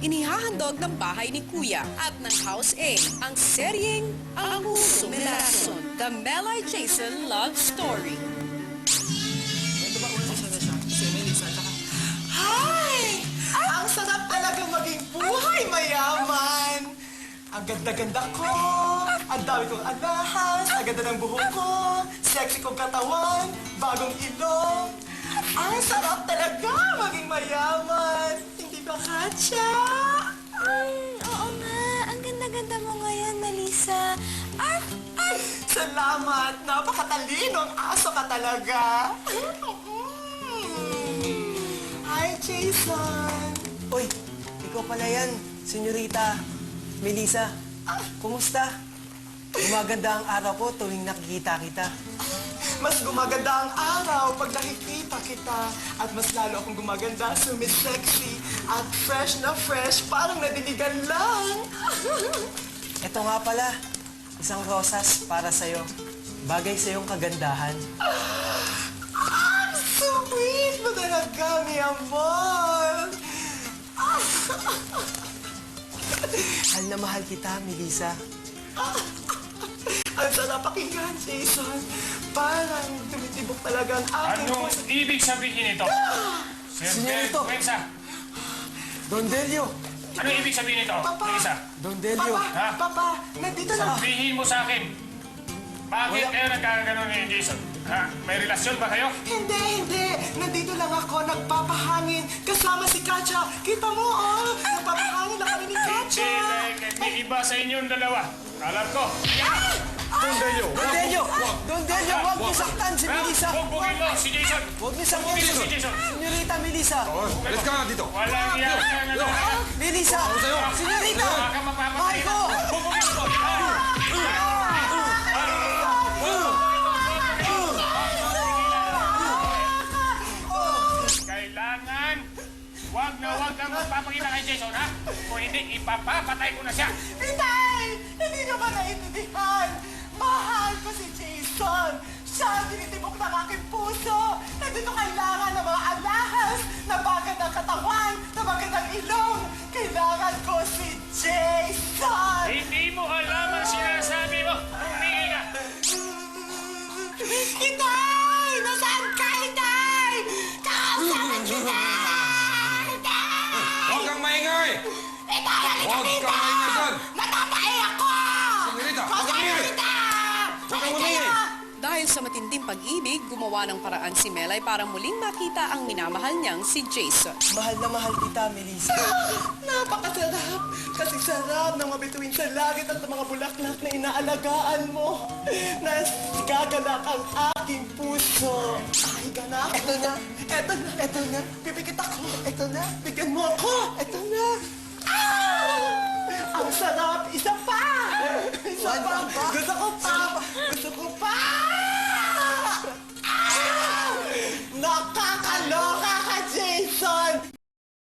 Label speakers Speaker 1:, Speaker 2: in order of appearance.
Speaker 1: inihahandog ng bahay ni Kuya at ng House A ang seryeng Ang Pusong Relasyon, The Melay Jason Love Story.
Speaker 2: Hi! Ang sarap talaga maging buhay mayaman! Ang ganda-ganda ko, ang dami kong alahas, ang ganda ng buhok ko, sexy kong katawan, bagong ilong. Ang sarap talaga maging mayaman! Hindi ba, Katya?
Speaker 3: Oo nga. Ang ganda-ganda mo ngayon, Melissa.
Speaker 2: Salamat! Napakatalino ang aso ka talaga! Hi, Jason!
Speaker 4: Uy, ikaw pala yan, senyorita Melissa. Kumusta? Gumaganda ang araw ko tuwing nakikita kita.
Speaker 2: Mas gumaganda ang araw pag nakikita kita. At mas lalo akong gumaganda, sumisexy at fresh, parang nadiligan lang.
Speaker 4: Ito nga pala, isang rosas para sa'yo. Bagay sa iyong kagandahan.
Speaker 2: Sweet mo talaga, mi amor.
Speaker 4: Mahal na mahal kita, Melissa.
Speaker 2: Ang sarap pakinggan, Jason. Parang tumitibok talaga ang aking
Speaker 5: Anong ibig sabihin ito?
Speaker 4: Senyorito.
Speaker 5: Mensa,
Speaker 4: Don Delio!
Speaker 5: anong ibig sabihin ito?
Speaker 2: Papa.
Speaker 5: Melissa,
Speaker 4: Don Delio!
Speaker 5: Ha?
Speaker 2: Papa, nandito lang.
Speaker 5: sabihin mo sa akin. Bakit
Speaker 4: Wala.
Speaker 5: kayo nagkaganon ni Jason? Ha? May relasyon ba kayo?
Speaker 2: Hindi. Nandito lang ako, nagpapahangin. Kasama si Katya. Kita mo, oh. Nagpapahangin na kami ni Katya.
Speaker 5: May iba sa inyong dalawa. Alam ko.
Speaker 4: Don Delio! Don Delio, huwag niyo saktan si Melissa!
Speaker 5: Bugbugin mo si Jason.
Speaker 4: Huwag niyo saktan
Speaker 5: Bugbugin mo si Jason.
Speaker 4: Senyorita Melissa!
Speaker 6: Alis ka nga dito.
Speaker 5: Walang iyak ka na lang.
Speaker 4: Melissa! Senyorita!
Speaker 5: Baka
Speaker 4: Mahal
Speaker 5: mapapatay
Speaker 4: ko!
Speaker 5: na. Bugbugin mo. Kailangan wag kang magpapakita kay Jason, ha? Kung hindi, ipapapatay ko na siya.
Speaker 2: Itay! Hindi nyo ba naiintindihan? Mahal ko si Jason. Siya ang tinitibok ng aking puso. Nandito kailangan ng mga alahas na magandang katawan, na magandang ilong. Kailangan ko si Jason!
Speaker 5: Hindi mo alam ang sinasabi mo. Humingin ka.
Speaker 2: Itay! Nasaan ka, Itay? Kakausapin kita!
Speaker 6: Huwag kang maingay!
Speaker 2: Itay, halika
Speaker 6: Huwag
Speaker 2: dito!
Speaker 6: kang maingay dyan!
Speaker 2: Natapay ako!
Speaker 6: Senyorita, huwag kang
Speaker 2: Kausapin
Speaker 6: maingay!
Speaker 2: kita!
Speaker 6: Huwag kang
Speaker 2: Halika
Speaker 6: maingay!
Speaker 2: na!
Speaker 1: Dahil sa matinding pag-ibig, gumawa ng paraan si Melay para muling makita ang minamahal niyang si Jason.
Speaker 4: Mahal na mahal kita, Melissa.
Speaker 2: Napakasarap! Kasi sarap ng mabituin sa langit at ng mga bulaklak na inaalagaan mo. Gagalak ang aking puso. Ay, ganak. Eto na. Pipikit ako. Eto na. Bigyan mo ako. Eto na. Ah! Ang sarap! Isa pa! Gusto ko pa!